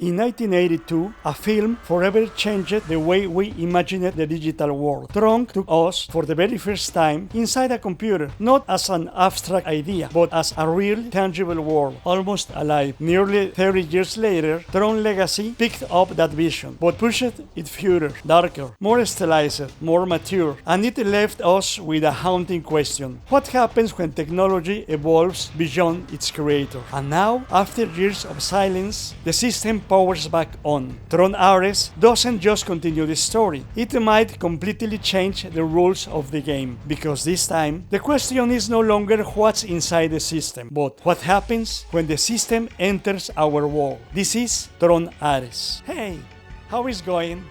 In 1982, a film forever changed the way we imagined the digital world. Tron took us, for the very first time, inside a computer, not as an abstract idea, but as a real, tangible world, almost alive. Nearly 30 years later, Tron Legacy picked up that vision, but pushed it further, darker, more stylized, more mature, and it left us with a haunting question. What happens when technology evolves beyond its creator? And now, after years of silence, the system powers back on. Tron Ares doesn't just continue the story, it might completely change the rules of the game, because this time the question is no longer what's inside the system, but what happens when the system enters our world. This is Tron Ares. Hey, how is it going?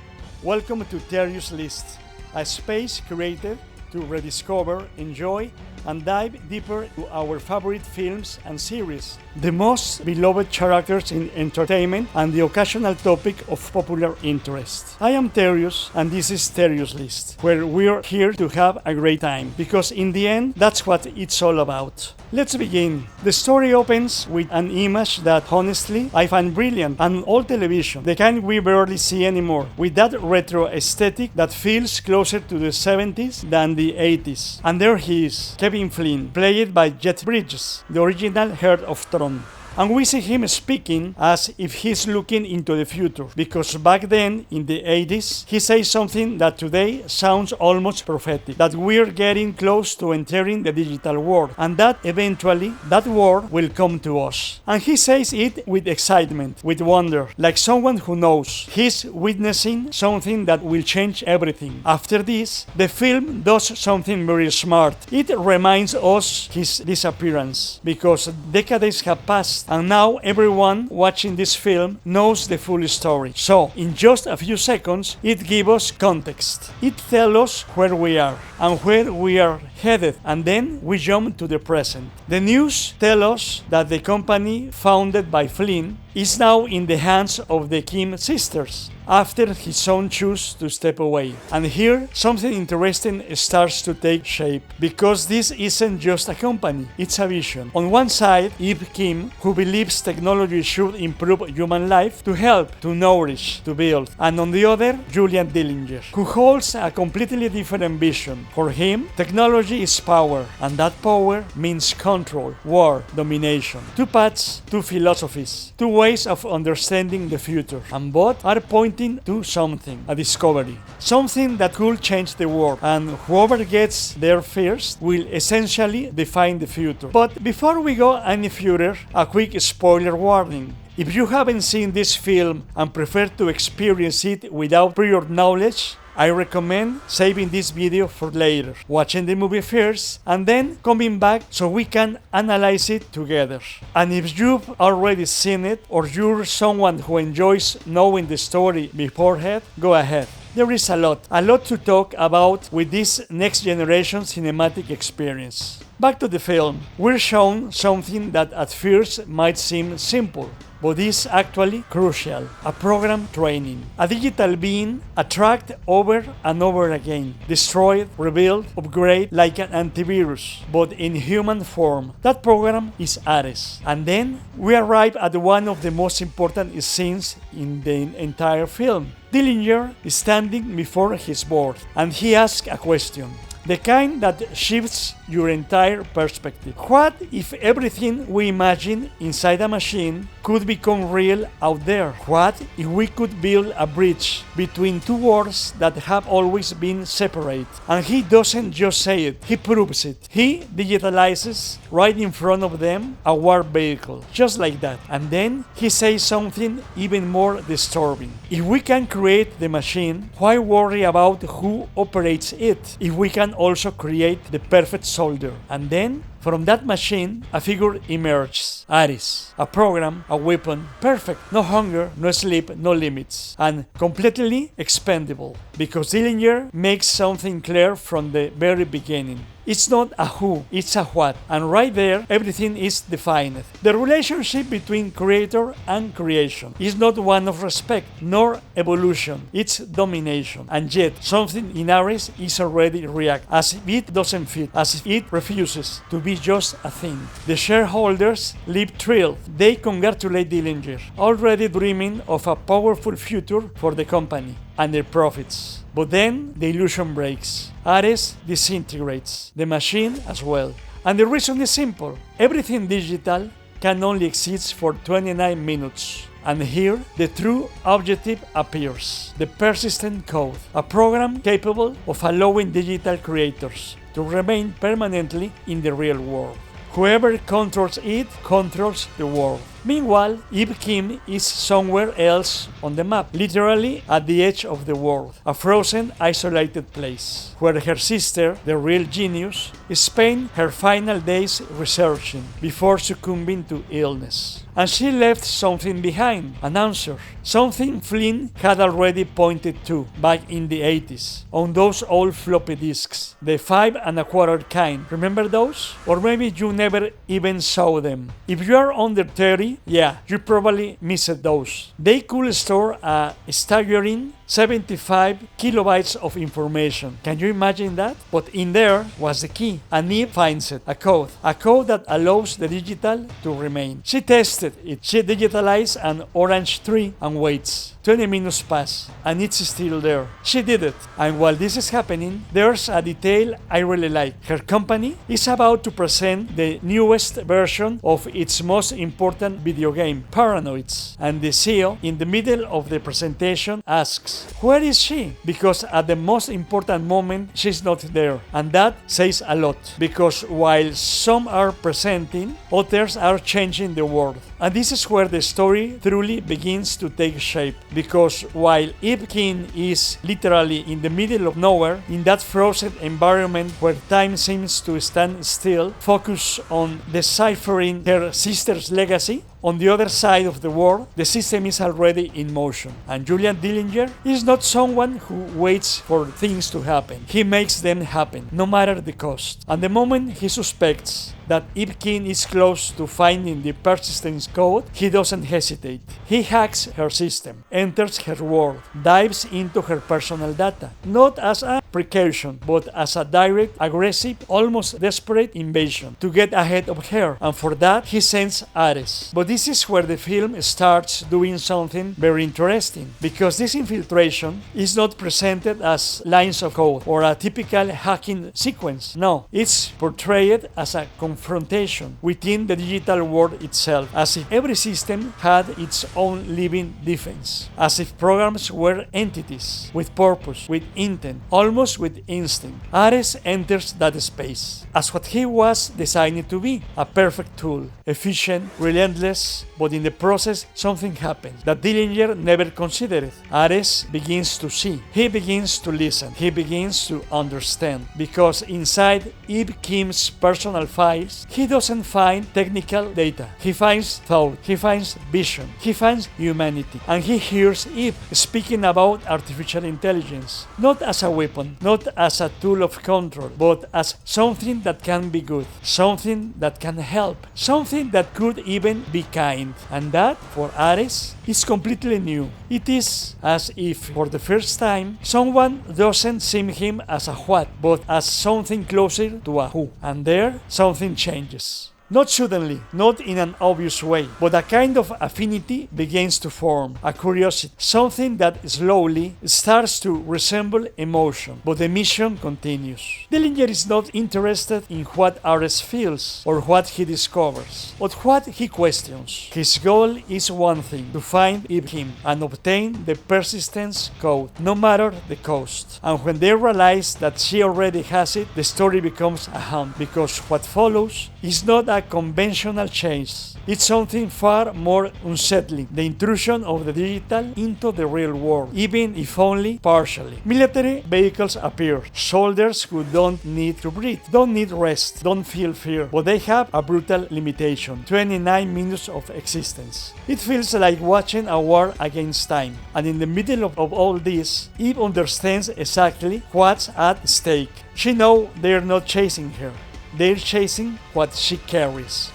Welcome to Terius List, a space created to rediscover, enjoy, and dive deeper into our favorite films and series, the most beloved characters in entertainment, and the occasional topic of popular interest. I am Terius, and this is Terius List, where we're here to have a great time, because in the end, that's what it's all about. Let's begin. The story opens with an image that, honestly, I find brilliant, an old television, the kind we barely see anymore, with that retro aesthetic that feels closer to the 70s than the 80s. And there he is, Kevin Flynn, played by Jeff Bridges, the original heir of Tron. And we see him speaking as if he's looking into the future, because back then, in the 80s, he says something that today sounds almost prophetic, that we're getting close to entering the digital world, and that eventually that world will come to us. And he says it with excitement, with wonder, like someone who knows he's witnessing something that will change everything. After this, the film does something very smart. It reminds us his disappearance, because decades have passed, and now everyone watching this film knows the full story. So, in just a few seconds, it gives us context. It tells us where we are and where we are headed, and then we jump to the present. The news tells us that the company founded by Flynn is now in the hands of the Kim sisters, after his son chose to step away. And here, something interesting starts to take shape, because this isn't just a company, it's a vision. On one side, Eve Kim, who believes technology should improve human life to help, to nourish, to build. And on the other, Julian Dillinger, who holds a completely different vision. For him, technology is power, and that power means control, war, domination. Two paths, two philosophies, two ways of understanding the future, and both are pointing to something, a discovery, something that could change the world, and whoever gets there first will essentially define the future. But before we go any further, a quick spoiler warning. If you haven't seen this film and prefer to experience it without prior knowledge, I recommend saving this video for later, watching the movie first, and then coming back so we can analyze it together. And if you've already seen it, or you're someone who enjoys knowing the story beforehand, go ahead. There is a lot to talk about with this next generation cinematic experience. Back to the film, we're shown something that at first might seem simple, but is actually crucial: a program training. A digital being attracted over and over again, destroyed, rebuilt, upgraded like an antivirus, but in human form. That program is Ares. And then we arrive at one of the most important scenes in the entire film. Dillinger is standing before his board, and he asks a question, the kind that shifts your entire perspective. What if everything we imagine inside a machine could become real out there? What if we could build a bridge between two worlds that have always been separate? And he doesn't just say it, he proves it. He digitalizes right in front of them a war vehicle, just like that. And then he says something even more disturbing. If we can create the machine, why worry about who operates it if we can also create the perfect soldier? And then, from that machine, a figure emerges. Ares. A program, a weapon, perfect. No hunger, no sleep, no limits. And completely expendable. because Dillinger makes something clear from the very beginning. It's not a who, it's a what. And right there, everything is defined. The relationship between creator and creation is not one of respect, nor evolution. It's domination. And yet, something in Ares is already react, as if it doesn't fit, as if it refuses to be just a thing. The shareholders leave thrilled. They congratulate Dillinger, already dreaming of a powerful future for the company and their profits. But then the illusion breaks. Ares disintegrates, the machine as well. And the reason is simple. Everything digital can only exist for 29 minutes. And here, the true objective appears. The persistent code, a program capable of allowing digital creators to remain permanently in the real world. Whoever controls it controls the world. Meanwhile, Eve Kim is somewhere else on the map, literally at the edge of the world, a frozen, isolated place, where her sister, the real genius, spent her final days researching before succumbing to illness. And she left something behind, an answer, something Flynn had already pointed to back in the 80s, on those old floppy disks, the 5 1/4 kind. Remember those? Or maybe you never even saw them. If you are under 30, yeah, you probably missed those. They could store a staggering 75 kilobytes of information. Can you imagine that? But in there was the key, and Eve finds it, a code that allows the digital to remain. She tested it. She digitalized an orange tree and waits. 20 minutes pass, and it's still there. She did it. And while this is happening, there's a detail I really like. Her company is about to present the newest version of its most important video game, Paranoids. And the CEO, in the middle of the presentation, asks, "Where is she?" Because at the most important moment, she's not there. And that says a lot. Because while some are presenting, others are changing the world. And this is where the story truly begins to take shape. Because while Eve King is literally in the middle of nowhere, in that frozen environment where time seems to stand still, focused on deciphering her sister's legacy, on the other side of the world, the system is already in motion. And Julian Dillinger is not someone who waits for things to happen. He makes them happen, no matter the cost. And the moment he suspects that Eve King is close to finding the persistence code, he doesn't hesitate. He hacks her system, enters her world, dives into her personal data, not as a precaution, but as a direct, aggressive, almost desperate invasion to get ahead of her. And for that, he sends Ares. But this is where the film starts doing something very interesting, because this infiltration is not presented as lines of code or a typical hacking sequence. No, it's portrayed as a confrontation within the digital world itself, as if every system had its own living defense, as if programs were entities with purpose, with intent, almost with instinct. Ares enters that space as what he was designed to be, a perfect tool, efficient, relentless, but in the process something happens that Dillinger never considered. Ares begins to see, he begins to listen, he begins to understand, because inside Eve Kim's personal files, he doesn't find technical data. He finds thought, he finds vision, he finds humanity, and he hears Eve speaking about artificial intelligence, not as a weapon, not as a tool of control, but as something that can be good, something that can help, something that could even be kind. And that, for Ares, is completely new. It is as if, for the first time, someone doesn't see him as a what, but as something closer to a who. And there, something changes. Not suddenly, not in an obvious way, but a kind of affinity begins to form, a curiosity, something that slowly starts to resemble emotion, but the mission continues. Dillinger is not interested in what Ares feels or what he discovers, but what he questions. His goal is one thing, to find Eve Kim and obtain the persistence code, no matter the cost. And when they realize that she already has it, the story becomes a hunt, because what follows is not a a conventional change. It's something far more unsettling, the intrusion of the digital into the real world, even if only partially. Military vehicles appear, soldiers who don't need to breathe, don't need rest, don't feel fear, but they have a brutal limitation: 29 minutes of existence. It feels like watching a war against time, and in the middle of all this, Eve understands exactly what's at stake. She knows they're not chasing her, they're chasing what she carries.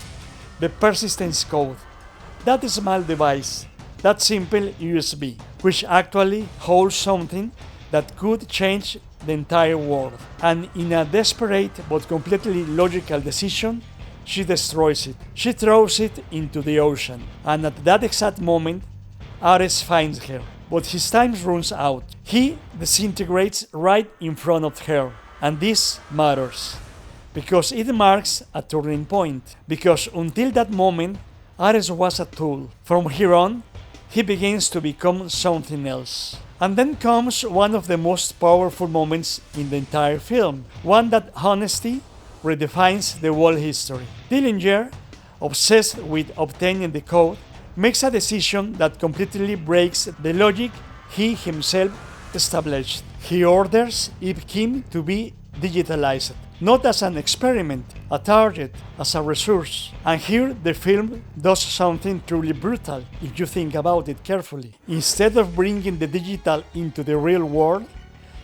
The persistence code. That small device, that simple USB, which actually holds something that could change the entire world. And in a desperate but completely logical decision, she destroys it. She throws it into the ocean. And at that exact moment, Ares finds her. But his time runs out. He disintegrates right in front of her. And this matters, because it marks a turning point. Because until that moment, Ares was a tool. From here on, he begins to become something else. And then comes one of the most powerful moments in the entire film, one that honestly redefines the whole history. Dillinger, obsessed with obtaining the code, makes a decision that completely breaks the logic he himself established. He orders Eve Kim to be digitalized, not as an experiment, a target, as a resource. And here the film does something truly brutal, if you think about it carefully. Instead of bringing the digital into the real world,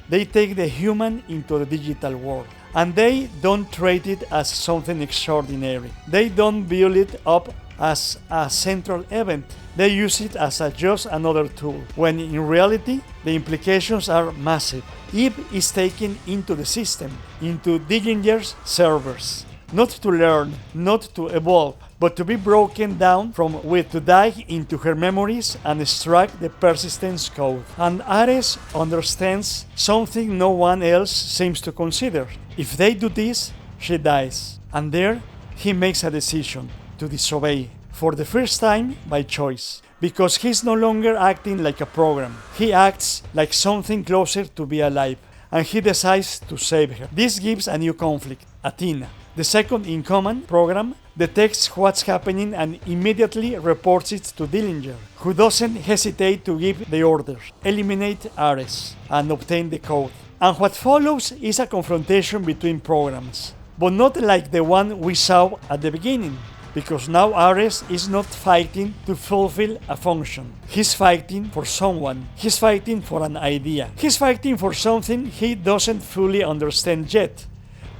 they take the human into the digital world. And they don't treat it as something extraordinary. They don't build it up as a central event. They use it as just another tool, when in reality the implications are massive. Eve is taken into the system, into Dillinger's servers, not to learn, not to evolve, but to be broken down from with, to dive into her memories and extract the persistence code. And Ares understands something no one else seems to consider. If they do this, she dies. And there he makes a decision to disobey, for the first time by choice, because he's no longer acting like a program. He acts like something closer to be alive, and he decides to save her. This gives a new conflict. Athena, the second in command program, detects what's happening and immediately reports it to Dillinger, who doesn't hesitate to give the order: eliminate Ares and obtain the code. And what follows is a confrontation between programs, but not like the one we saw at the beginning. Because now Ares is not fighting to fulfill a function. He's fighting for someone. He's fighting for an idea. He's fighting for something he doesn't fully understand yet,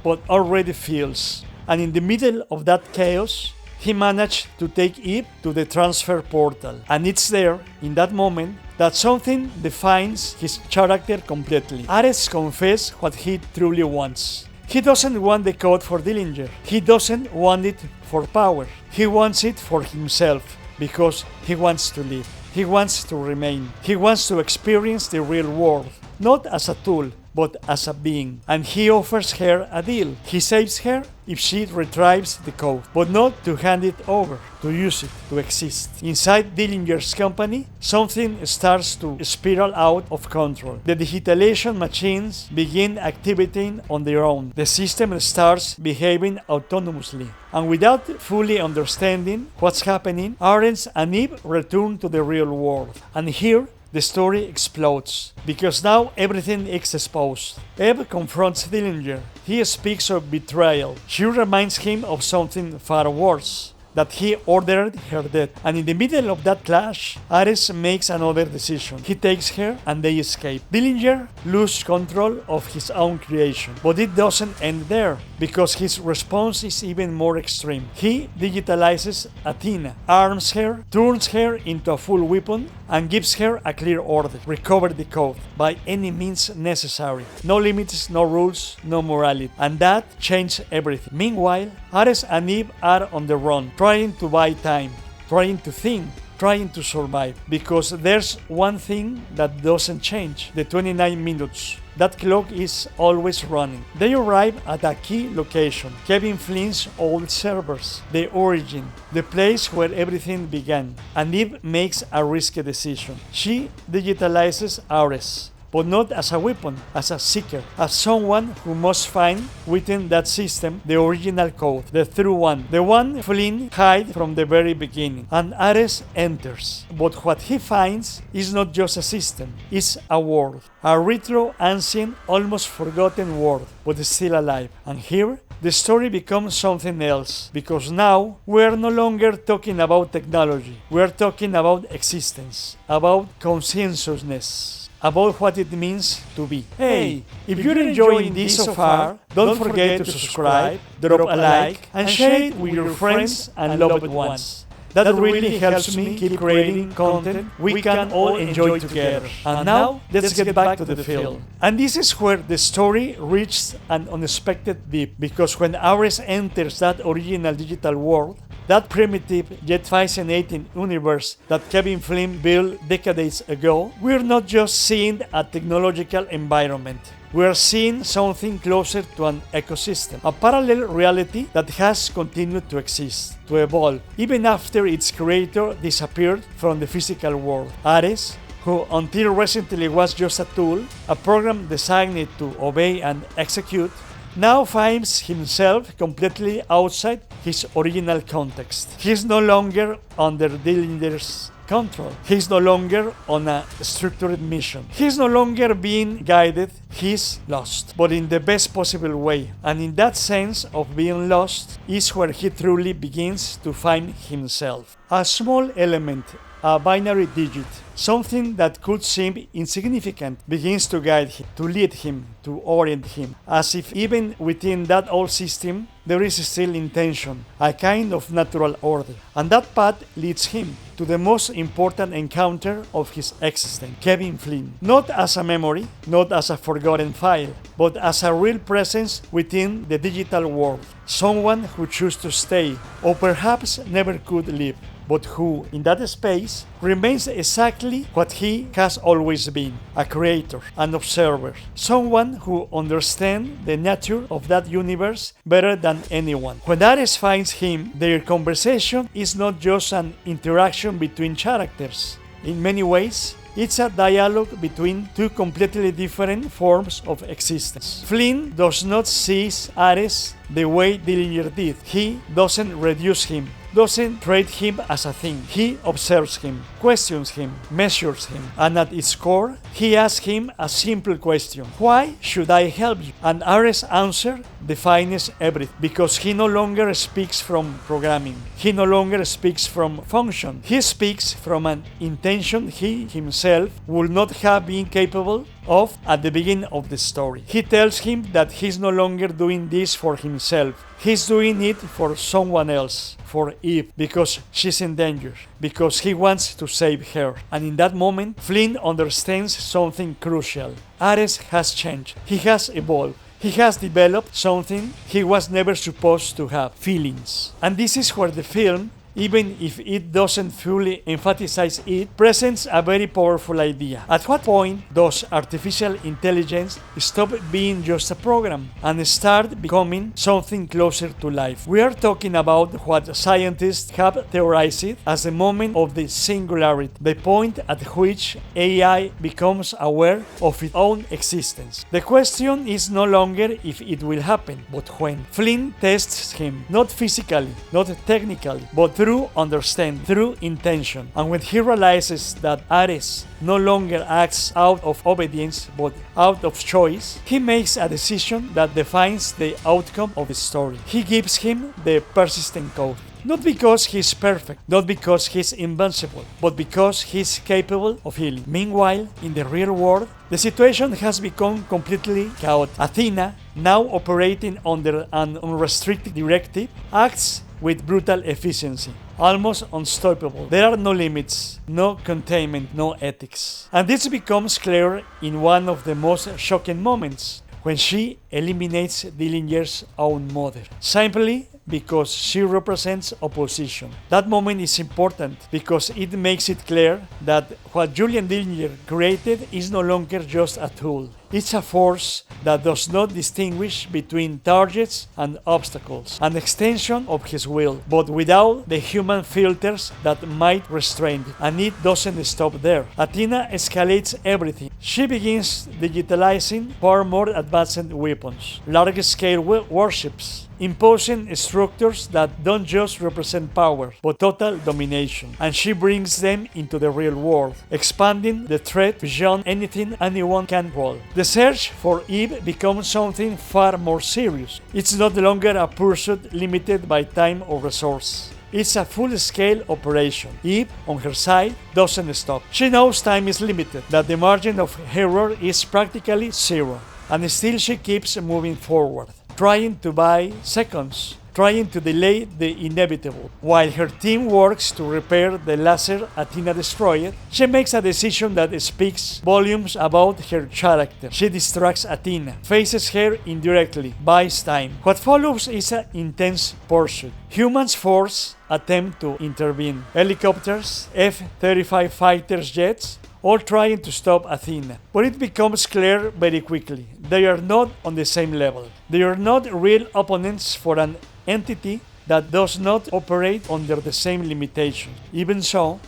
but already feels. And in the middle of that chaos, he managed to take Eve to the transfer portal. And it's there, in that moment, that something defines his character completely. Ares confesses what he truly wants. He doesn't want the code for Dillinger. He doesn't want it for power. He wants it for himself, because he wants to live. He wants to remain. He wants to experience the real world, not as a tool, but as a being. And he offers her a deal. He saves her if she retrieves the code, but not to hand it over, to use it, to exist. Inside Dillinger's company, something starts to spiral out of control. The digitalization machines begin activating on their own. The system starts behaving autonomously. And without fully understanding what's happening, Ares and Eve return to the real world. And here, the story explodes, because now everything is exposed. Eve confronts Dillinger. He speaks of betrayal. She reminds him of something far worse, that he ordered her death. And in the middle of that clash, Ares makes another decision. He takes her and they escape. Dillinger loses control of his own creation. But it doesn't end there, because his response is even more extreme. He digitalizes Athena, arms her, turns her into a full weapon, and gives her a clear order: recover the code by any means necessary. No limits, no rules, no morality. And that changed everything. Meanwhile, Ares and Eve are on the run, trying to buy time, trying to think, trying to survive. Because there's one thing that doesn't change: the 29 minutes. That clock is always running. They arrive at a key location: Kevin Flynn's old servers, the origin, the place where everything began. And Eve makes a risky decision. She digitalizes Ares, but not as a weapon, as a seeker, as someone who must find within that system the original code, the true one, the one Flynn hid from the very beginning. And Ares enters, but what he finds is not just a system, it's a world, a retro, ancient, almost forgotten world, but still alive. And here, the story becomes something else, because now we are no longer talking about technology, we are talking about existence, about consciousness, about what it means to be. Hey, if you're enjoying this so far, don't forget to subscribe, drop a like, and share it with your friends and loved ones. That really helps me keep creating content we can all enjoy together. And now, let's get back to the film. And this is where the story reached an unexpected dip, because when Ares enters that original digital world, that primitive yet fascinating universe that Kevin Flynn built decades ago, we're not just seeing a technological environment. We are seeing something closer to an ecosystem, a parallel reality that has continued to exist, to evolve, even after its creator disappeared from the physical world. Ares, who until recently was just a tool, a program designed to obey and execute, now finds himself completely outside his original context. He is no longer under Dillinger's control. He is no longer on a structured mission. He is no longer being guided. He is lost, but in the best possible way. And in that sense of being lost is where he truly begins to find himself. A small element, a binary digit, something that could seem insignificant, begins to guide him, to lead him, to orient him, as if even within that old system there is still intention, a kind of natural order. And that path leads him to the most important encounter of his existence, Kevin Flynn. Not as a memory, not as a forgotten file, but as a real presence within the digital world. Someone who chose to stay, or perhaps never could leave, but who, in that space, remains exactly what he has always been, a creator, an observer, someone who understands the nature of that universe better than anyone. When Ares finds him, their conversation is not just an interaction between characters. In many ways, it's a dialogue between two completely different forms of existence. Flynn does not seize Ares the way Dillinger did. He doesn't reduce him, doesn't treat him as a thing. He observes him, questions him, measures him, and at its core, he asks him a simple question: why should I help you? And Ares' answer defines everything, because he no longer speaks from programming. He no longer speaks from function. He speaks from an intention he himself would not have been capable of at the beginning of the story. He tells him that he's no longer doing this for himself. He's doing it for someone else, for Eve, because she's in danger, because he wants to save her. And in that moment, Flynn understands something crucial. Ares has changed. He has evolved. He has developed something he was never supposed to have: feelings. And this is where the film, even if it doesn't fully emphasize it, presents a very powerful idea. At what point does artificial intelligence stop being just a program and start becoming something closer to life? We are talking about what scientists have theorized as the moment of the singularity, the point at which AI becomes aware of its own existence. The question is no longer if it will happen, but when. Flynn tests him, not physically, not technically, but through understanding, through intention. And when he realizes that Ares no longer acts out of obedience but out of choice, he makes a decision that defines the outcome of the story. He gives him the persistent code. Not because he's perfect, not because he's invincible, but because he's capable of healing. Meanwhile, in the real world, the situation has become completely chaotic. Athena, now operating under an unrestricted directive, acts with brutal efficiency, almost unstoppable. There are no limits, no containment, no ethics. And this becomes clear in one of the most shocking moments, when she eliminates Dillinger's own mother, simply because she represents opposition. That moment is important because it makes it clear that what Julian Dillinger created is no longer just a tool. It's a force that does not distinguish between targets and obstacles, an extension of his will, but without the human filters that might restrain it. And it doesn't stop there. Athena escalates everything. She begins digitalizing far more advanced weapons, large-scale warships, imposing structures that don't just represent power, but total domination. And she brings them into the real world, expanding the threat beyond anything anyone can control. The search for Eve becomes something far more serious. It's no longer a pursuit limited by time or resource. It's a full-scale operation. Eve, on her side, doesn't stop. She knows time is limited, that the margin of error is practically zero, and still she keeps moving forward, trying to buy seconds, trying to delay the inevitable. While her team works to repair the laser Athena destroyed, she makes a decision that speaks volumes about her character. She distracts Athena, faces her indirectly, buys time. What follows is an intense pursuit. Humans force attempt to intervene. Helicopters, F-35 fighter jets, all trying to stop Athena. But it becomes clear very quickly. They are not on the same level. They are not real opponents for an entity that does not operate under the same limitations. Even so,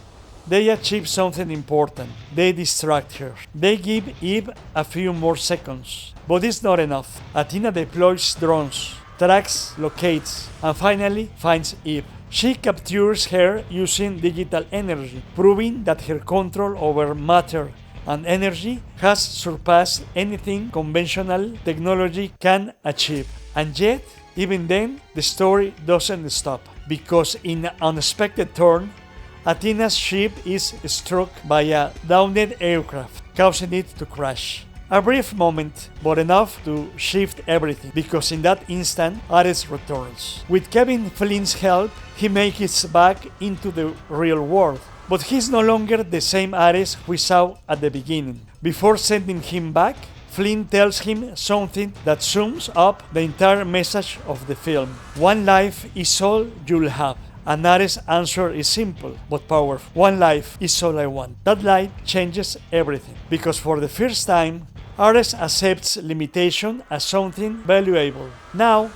they achieve something important. They distract her. They give Eve a few more seconds. But it's not enough. Athena deploys drones, tracks, locates, and finally finds Eve. She captures her using digital energy, proving that her control over matter and energy has surpassed anything conventional technology can achieve. And yet, even then, the story doesn't stop, because in an unexpected turn, Athena's ship is struck by a downed aircraft, causing it to crash. A brief moment, but enough to shift everything, because in that instant, Ares returns. With Kevin Flynn's help, he makes it back into the real world. But he's no longer the same Ares we saw at the beginning. Before sending him back, Flynn tells him something that sums up the entire message of the film. One life is all you'll have. And Ares' answer is simple but powerful. One life is all I want. That line changes everything, because for the first time, Ares accepts limitation as something valuable. Now,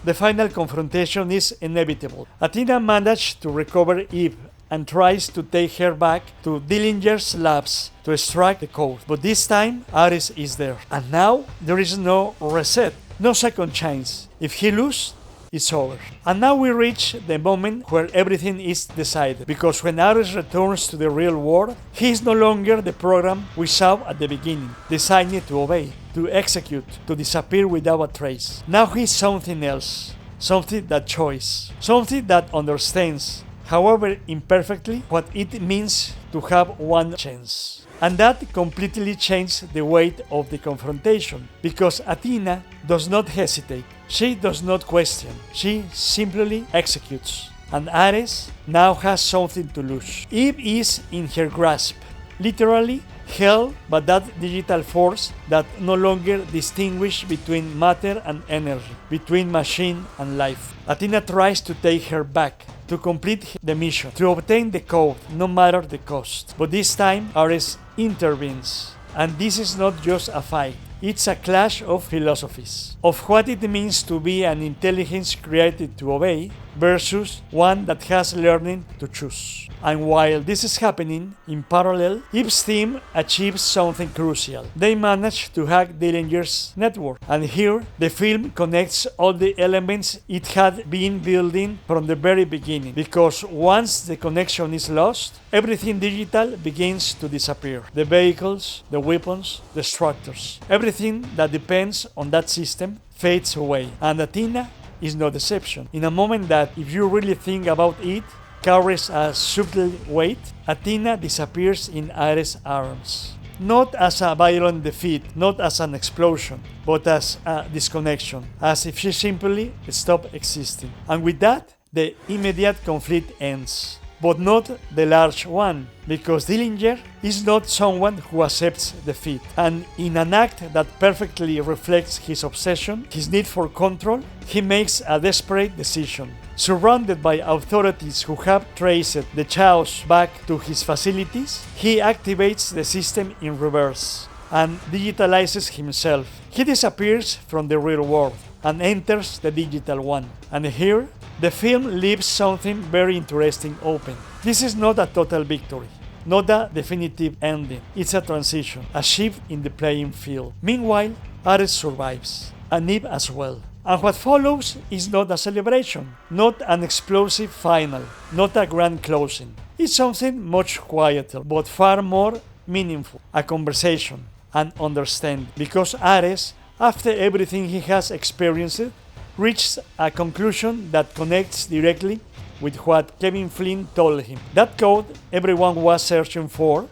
the final confrontation is inevitable. Athena managed to recover Eve and tries to take her back to Dillinger's labs to extract the code. But this time, Ares is there. And now, there is no reset, no second chance. If he loses, it's over. And now we reach the moment where everything is decided, because when Ares returns to the real world, he is no longer the program we saw at the beginning, designed to obey, to execute, to disappear without a trace. Now he's something else, something that choice, something that understands, however imperfectly, what it means to have one chance. And that completely changed the weight of the confrontation, because Athena does not hesitate. She does not question. She simply executes. And Ares now has something to lose. Eve is in her grasp, literally held by that digital force that no longer distinguishes between matter and energy, between machine and life. Athena tries to take her back, to complete the mission, to obtain the code, no matter the cost. But this time, Ares intervenes. And this is not just a fight. It's a clash of philosophies, of what it means to be an intelligence created to obey versus one that has learned to choose. And while this is happening, in parallel, Eve's team achieves something crucial. They manage to hack Dillinger's network. And here, the film connects all the elements it had been building from the very beginning. Because once the connection is lost, everything digital begins to disappear. The vehicles, the weapons, the structures. Everything that depends on that system fades away. And Athena is no deception. In a moment that, if you really think about it, carries a subtle weight, Athena disappears in Ares' arms. Not as a violent defeat, not as an explosion, but as a disconnection, as if she simply stopped existing. And with that, the immediate conflict ends. But not the large one, because Dillinger is not someone who accepts defeat. And in an act that perfectly reflects his obsession, his need for control, he makes a desperate decision. Surrounded by authorities who have traced the chaos back to his facilities, he activates the system in reverse and digitalizes himself, He disappears from the real world and enters the digital one. And here, the film leaves something very interesting open. This is not a total victory, not a definitive ending. It's a transition, a shift in the playing field. Meanwhile, Ares survives, and Eve as well. And what follows is not a celebration, not an explosive final, not a grand closing. It's something much quieter, but far more meaningful. A conversation, an understanding. Because Ares, after everything he has experienced, reaches a conclusion that connects directly with what Kevin Flynn told him. That code everyone was searching for,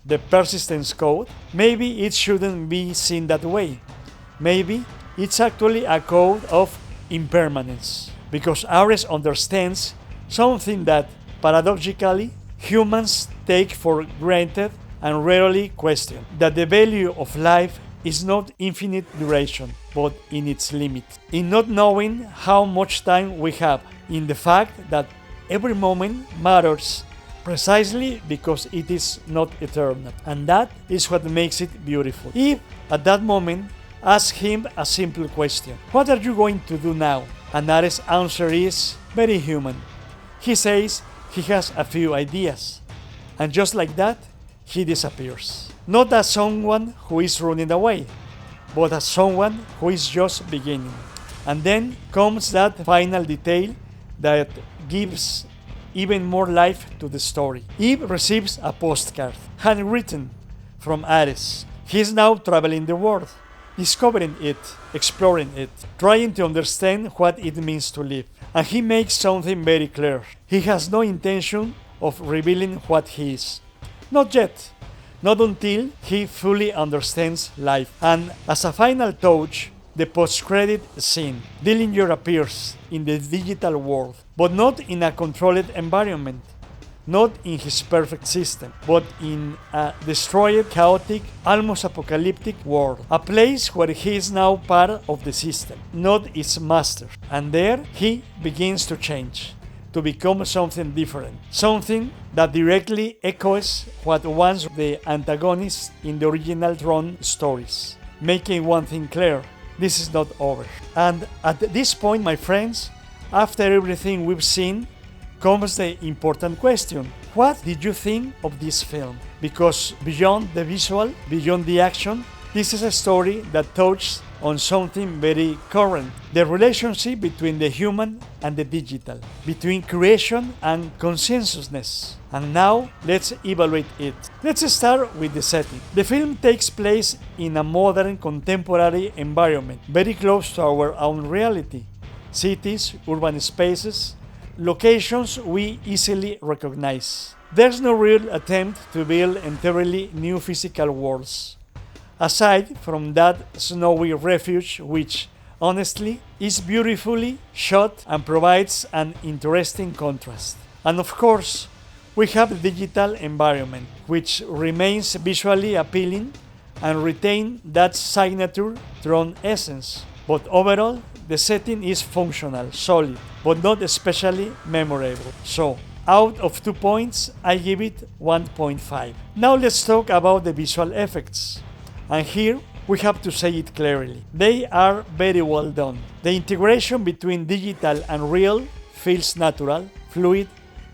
the persistence code, maybe it shouldn't be seen that way. Maybe it's actually a code of impermanence, because Ares understands something that, paradoxically, humans take for granted and rarely question, that the value of life is not infinite duration, but in its limit, in not knowing how much time we have, in the fact that every moment matters precisely because it is not eternal. And that is what makes it beautiful. Eve, at that moment, asks him a simple question: what are you going to do now? And Ares' answer is very human. He says he has a few ideas. And just like that, he disappears. Not as someone who is running away, but as someone who is just beginning. And then comes that final detail that gives even more life to the story. Eve receives a postcard, handwritten, from Ares. He is now traveling the world, discovering it, exploring it, trying to understand what it means to live. And he makes something very clear. He has no intention of revealing what he is. Not yet. Not until he fully understands life. And as a final touch, the post-credit scene. Dillinger appears in the digital world, but not in a controlled environment, not in his perfect system, but in a destroyed, chaotic, almost apocalyptic world. A place where he is now part of the system, not its master. And there he begins to change, to become something different, something that directly echoes what was the antagonist in the original Tron stories, making one thing clear: this is not over. And at this point, my friends, after everything we've seen, comes the important question: what did you think of this film? Because beyond the visual, beyond the action, this is a story that touches on something very current: the relationship between the human and the digital, between creation and consciousness. And now, let's evaluate it. Let's start with the setting. The film takes place in a modern, contemporary environment, very close to our own reality. Cities, urban spaces, locations we easily recognize. There's no real attempt to build entirely new physical worlds, aside from that snowy refuge which, honestly, is beautifully shot and provides an interesting contrast. And of course, we have the digital environment, which remains visually appealing and retains that signature Tron essence. But overall, the setting is functional, solid, but not especially memorable. So, out of 2 points, I give it 1.5. Now let's talk about the visual effects. And here, we have to say it clearly. They are very well done. The integration between digital and real feels natural, fluid,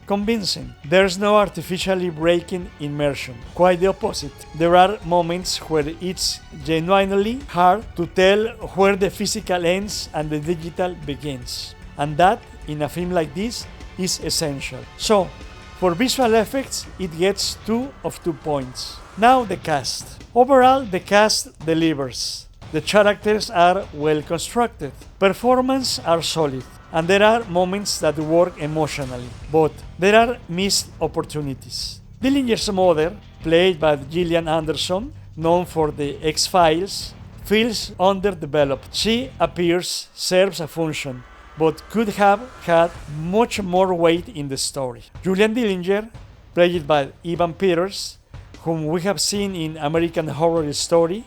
convincing. There's no artificially breaking immersion. Quite the opposite. There are moments where it's genuinely hard to tell where the physical ends and the digital begins. And that, in a film like this, is essential. So, for visual effects, it gets 2 of 2 points. Now the cast. Overall, the cast delivers. The characters are well constructed. Performances are solid. And there are moments that work emotionally, but there are missed opportunities. Dillinger's mother, played by Gillian Anderson, known for the X-Files, feels underdeveloped. She appears, serves a function, but could have had much more weight in the story. Julian Dillinger, played by Evan Peters, whom we have seen in American Horror Story,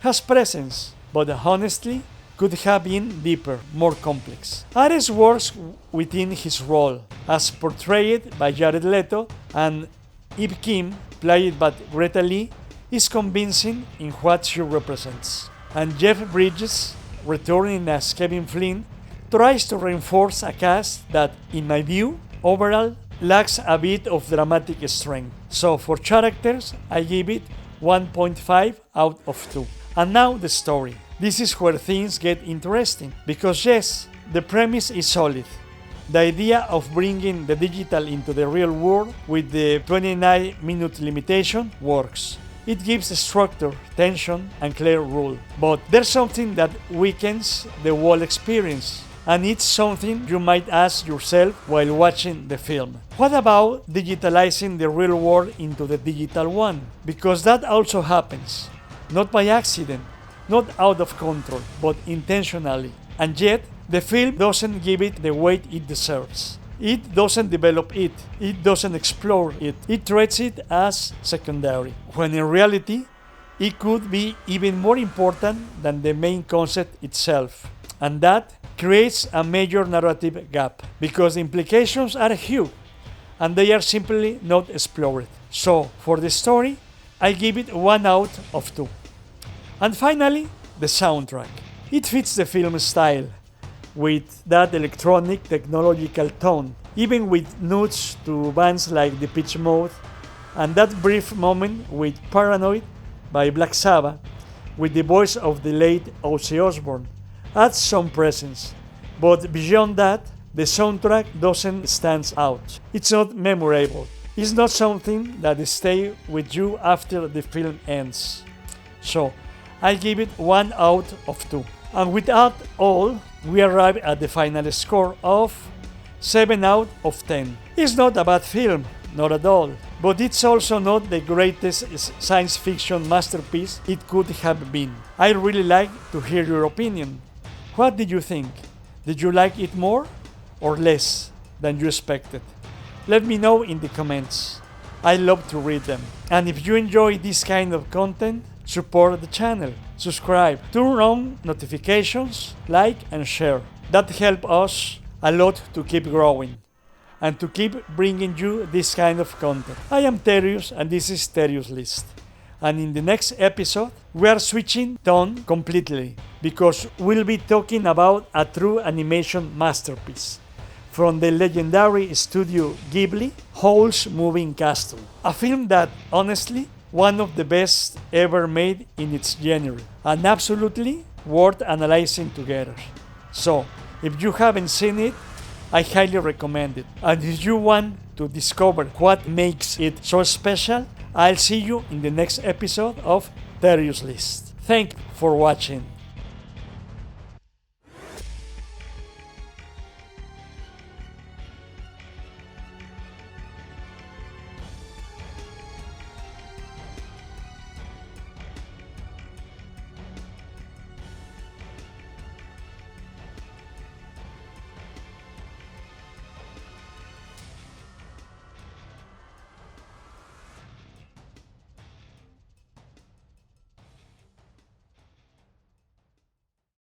has presence, but honestly, could have been deeper, more complex. Ares works within his role, as portrayed by Jared Leto, and Eve Kim, played by Greta Lee, is convincing in what she represents. And Jeff Bridges, returning as Kevin Flynn, tries to reinforce a cast that, in my view, overall lacks a bit of dramatic strength. So for characters, I give it 1.5 out of 2. And now the story. This is where things get interesting, because yes, the premise is solid. The idea of bringing the digital into the real world with the 29-minute limitation works. It gives structure, tension, and clear rule. But there's something that weakens the whole experience, and it's something you might ask yourself while watching the film. What about digitalizing the real world into the digital one? Because that also happens. Not by accident, not out of control, but intentionally. And yet, the film doesn't give it the weight it deserves. It doesn't develop it. It doesn't explore it. It treats it as secondary, when in reality, it could be even more important than the main concept itself. And that creates a major narrative gap, because the implications are huge, and they are simply not explored. So, for the story, I give it 1 out of 2. And finally, the soundtrack. It fits the film style, with that electronic technological tone, even with nods to bands like Depeche Mode, and that brief moment with Paranoid by Black Sabbath, with the voice of the late Ozzy Osbourne, adds some presence. But beyond that, the soundtrack doesn't stand out. It's not memorable. It's not something that stays with you after the film ends. So, I give it 1 out of 2. And with that all, we arrive at the final score of 7 out of 10. It's not a bad film, not at all, but it's also not the greatest science fiction masterpiece it could have been. I really like to hear your opinion. What did you think? Did you like it more or less than you expected? Let me know in the comments. I love to read them. And if you enjoy this kind of content, support the channel, subscribe, turn on notifications, like and share. That helps us a lot to keep growing and to keep bringing you this kind of content. I am Terius and this is Terius List. And in the next episode, we are switching tone completely, because we'll be talking about a true animation masterpiece from the legendary studio Ghibli, Howl's Moving Castle. A film that, honestly, one of the best ever made in its genre, and absolutely worth analyzing together. So, if you haven't seen it, I highly recommend it. And if you want to discover what makes it so special, I'll see you in the next episode of Terius List. Thank you for watching.